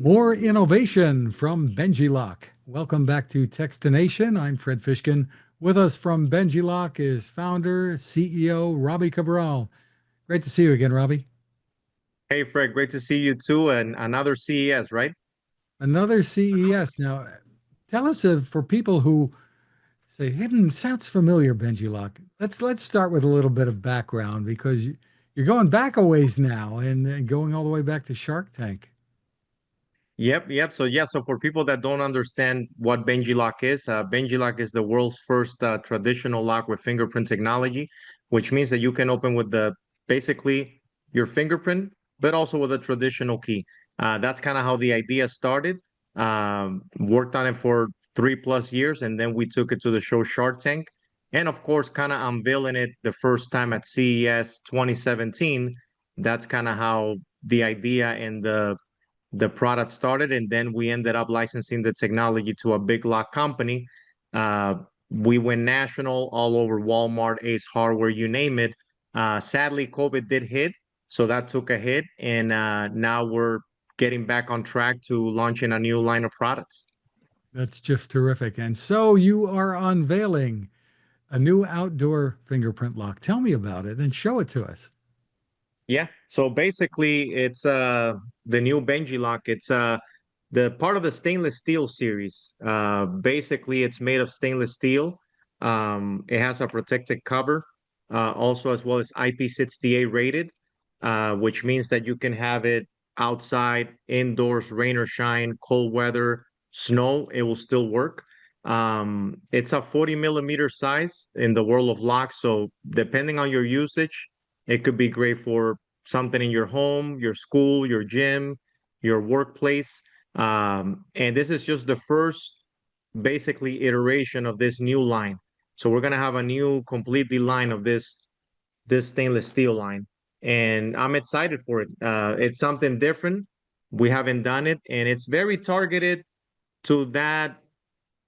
More innovation from BenjiLock. Welcome back to Techstination. I'm Fred Fishkin. With us from BenjiLock is founder, CEO Robbie Cabral. Great to see you again, Robbie. Hey, Fred, great to see you too. And another CES, right? Another CES. Now, tell us for people who say, sounds familiar, BenjiLock. Let's start with a little bit of background because you're going back a ways now and going all the way back to Shark Tank. Yep. So for people that don't understand what BenjiLock is the world's first traditional lock with fingerprint technology, which means that you can open with the basically your fingerprint, but also with a traditional key. That's kind of how the idea started. Worked on it for 3+ years, and then we took it to the show Shark Tank, and of course, kind of unveiling it the first time at CES 2017. That's kind of how the idea and the product started, and then we ended up licensing the technology to a big lock company. Uh, we went national all over Walmart, Ace Hardware, you name it. Sadly, COVID did hit, so that took a hit, and now we're getting back on track to launching a new line of products. That's just terrific. And so you are unveiling a new outdoor fingerprint lock. Tell me about it and show it to us. Yeah, so basically, it's the new BenjiLock. It's the part of the stainless steel series. Basically, it's made of stainless steel. It has a protected cover, also as well as IP68 rated, which means that you can have it outside, indoors, rain or shine, cold weather, snow, it will still work. It's a 40 millimeter size in the world of locks. So depending on your usage, it could be great for something in your home, your school, your gym, your workplace. And this is just the first basically iteration of this new line. So we're gonna have a new completely line of this stainless steel line, and I'm excited for it. It's something different. We haven't done it, and it's very targeted to that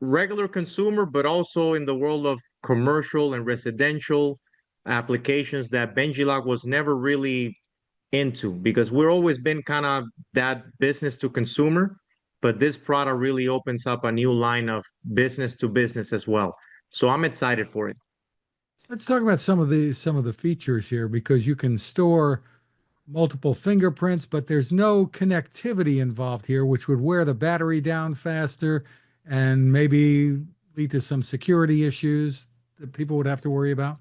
regular consumer, but also in the world of commercial and residential applications that BenjiLock was never really into, because we're always been kind of that business to consumer, but this product really opens up a new line of business to business as well. So I'm excited for it. Let's talk about some of the features here because you can store multiple fingerprints, but there's no connectivity involved here, which would wear the battery down faster and maybe lead to some security issues that people would have to worry about.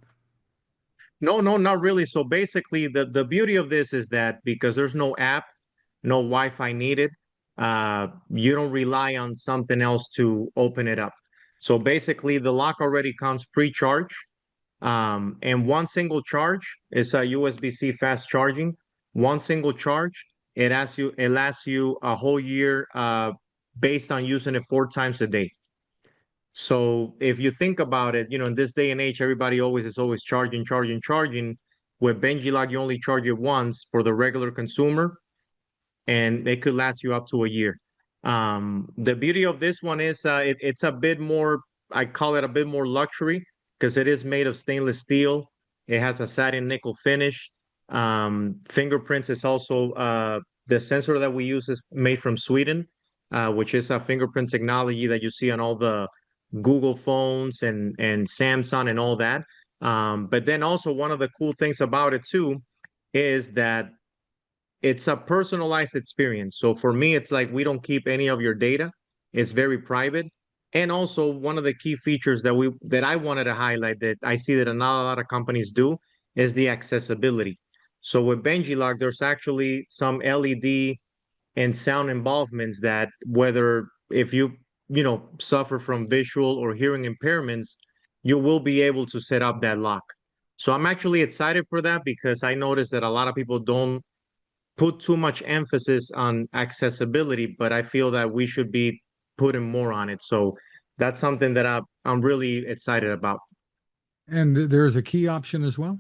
No, not really. So basically, the beauty of this is that because there's no app, no Wi-Fi needed, you don't rely on something else to open it up. So basically, the lock already comes pre-charged, and one single charge is a USB-C fast charging. One single charge, it lasts you a whole year, based on using it 4 times a day. So if you think about it, in this day and age, everybody always is always charging. With BenjiLock, you only charge it once for the regular consumer, and it could last you up to a year. The beauty of this one is it's a bit more, I call it a bit more luxury because it is made of stainless steel. It has a satin nickel finish. Fingerprints is also the sensor that we use is made from Sweden, which is a fingerprint technology that you see on all the Google phones and Samsung and all that. But then also one of the cool things about it too is that it's a personalized experience. So for me, it's like we don't keep any of your data. It's very private. And also one of the key features that I wanted to highlight that I see that not a lot of companies do is the accessibility. So with BenjiLock, there's actually some LED and sound involvements that whether if you suffer from visual or hearing impairments, you will be able to set up that lock. So I'm actually excited for that because I noticed that a lot of people don't put too much emphasis on accessibility, but I feel that we should be putting more on it. So that's something that I'm really excited about. And there is a key option as well.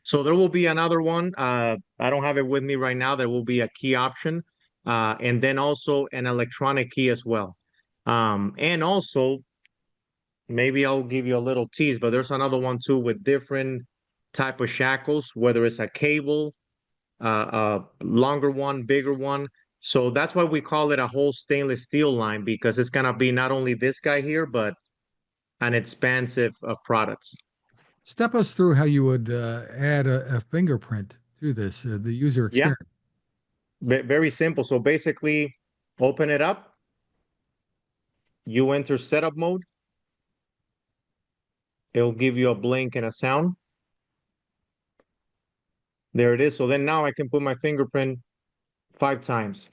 So there will be another one. I don't have it with me right now. There will be a key option, and then also an electronic key as well. And also, maybe I'll give you a little tease, but there's another one too with different type of shackles, whether it's a cable, a longer one, bigger one. So that's why we call it a whole stainless steel line, because it's gonna be not only this guy here, but an expansive of products. Step us through how you would add a fingerprint to this, the user Yeah, experience. very simple. So basically, open it up, you enter setup mode, it'll give you a blink and a sound. There it is. So then now I can put my fingerprint 5 times.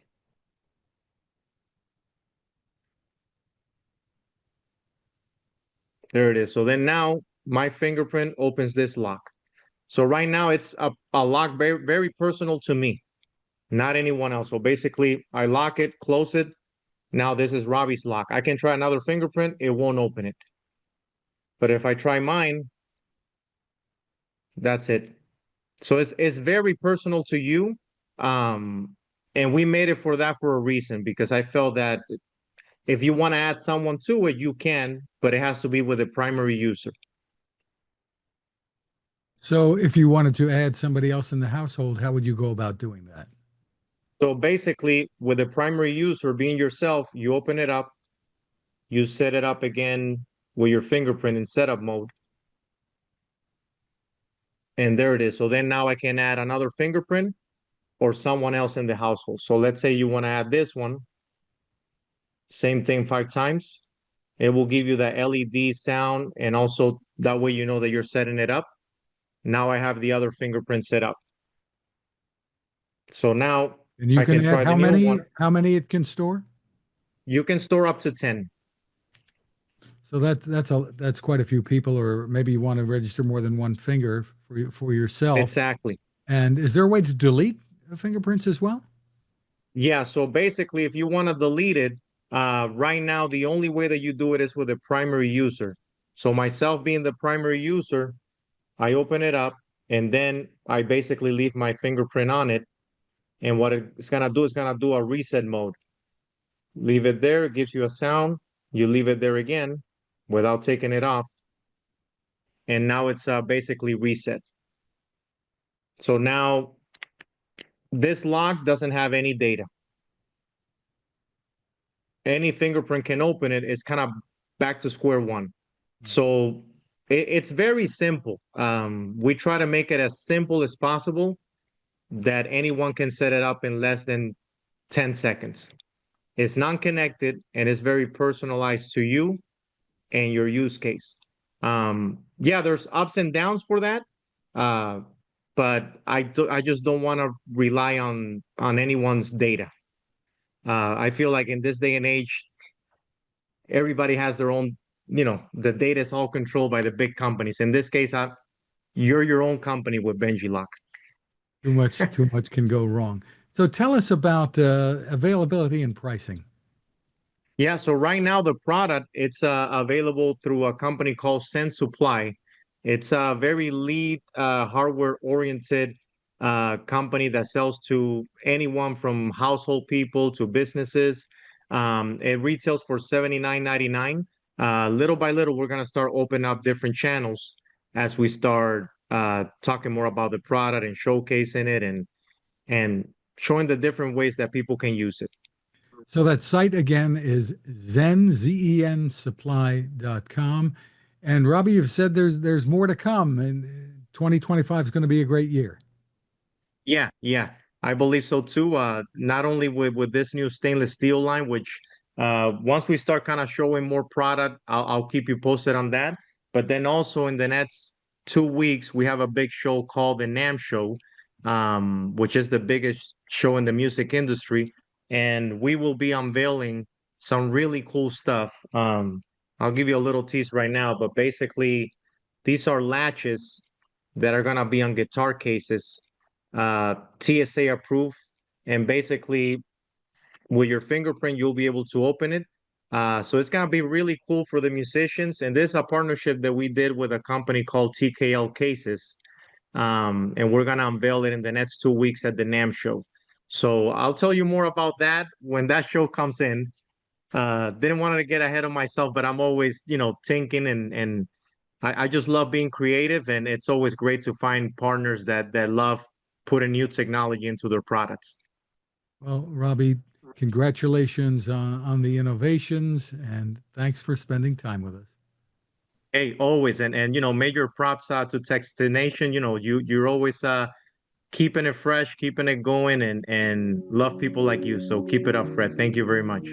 There it is. So then now my fingerprint opens this lock. So right now it's a lock very, very personal to me, not anyone else. So basically I lock it, close it. Now this is Robbie's lock. I can try another fingerprint, it won't open it. But if I try mine, that's it. So it's very personal to you. And we made it for that for a reason, because I felt that if you want to add someone to it, you can, but it has to be with a primary user. So if you wanted to add somebody else in the household, how would you go about doing that? So basically, with the primary user being yourself, you open it up, you set it up again with your fingerprint in setup mode. And there it is. So then now I can add another fingerprint or someone else in the household. So let's say you want to add this one, same thing 5 times. It will give you the LED sound, and also that way you know that you're setting it up. Now I have the other fingerprint set up. So now And you I can can add try the new one. how many it can store? You can store up to 10. So that's quite a few people, or maybe you want to register more than one finger for yourself. Exactly. And is there a way to delete fingerprints as well? Yeah, so basically, if you want to delete it, right now, the only way that you do it is with a primary user. So myself being the primary user, I open it up and then I basically leave my fingerprint on it. And what it's gonna do is gonna do a reset mode. Leave it there, it gives you a sound. You leave it there again without taking it off. And now it's basically reset. So now this lock doesn't have any data. Any fingerprint can open it. It's kind of back to square one. So it's very simple. We try to make it as simple as possible that anyone can set it up in less than 10 seconds. It's non-connected and it's very personalized to you and your use case. Yeah, there's ups and downs for that. Uh, but I just don't want to rely on anyone's data. I feel like in this day and age, everybody has their own, the data is all controlled by the big companies. In this case, you're your own company with BenjiLock. Too much can go wrong. So tell us about availability and pricing. Yeah, so right now the product it's available through a company called Sense Supply. It's a very lead hardware oriented company that sells to anyone from household people to businesses. It retails for $79.99. Little by little, we're gonna start opening up different channels as we start talking more about the product and showcasing it and showing the different ways that people can use it. So that site again is Zen supply.com. And Robbie, you've said there's more to come, and 2025 is going to be a great year. Yeah, I believe so too. Not only with this new stainless steel line, which once we start kind of showing more product, I'll keep you posted on that. But then also in the next 2 weeks, we have a big show called the NAM Show, which is the biggest show in the music industry, and we will be unveiling some really cool stuff. I'll give you a little tease right now, but basically, these are latches that are gonna be on guitar cases, TSA approved, and basically with your fingerprint, you'll be able to open it. So it's gonna be really cool for the musicians. And this is a partnership that we did with a company called TKL Cases. And we're gonna unveil it in the next 2 weeks at the NAM show. So I'll tell you more about that when that show comes in. Didn't want to get ahead of myself, but I'm always, thinking and I just love being creative, and it's always great to find partners that love putting new technology into their products. Well, Robbie, congratulations on the innovations and thanks for spending time with us. Hey, always, and major props to Techstination. You're always keeping it fresh, keeping it going, and love people like you. So keep it up, Fred. Thank you very much.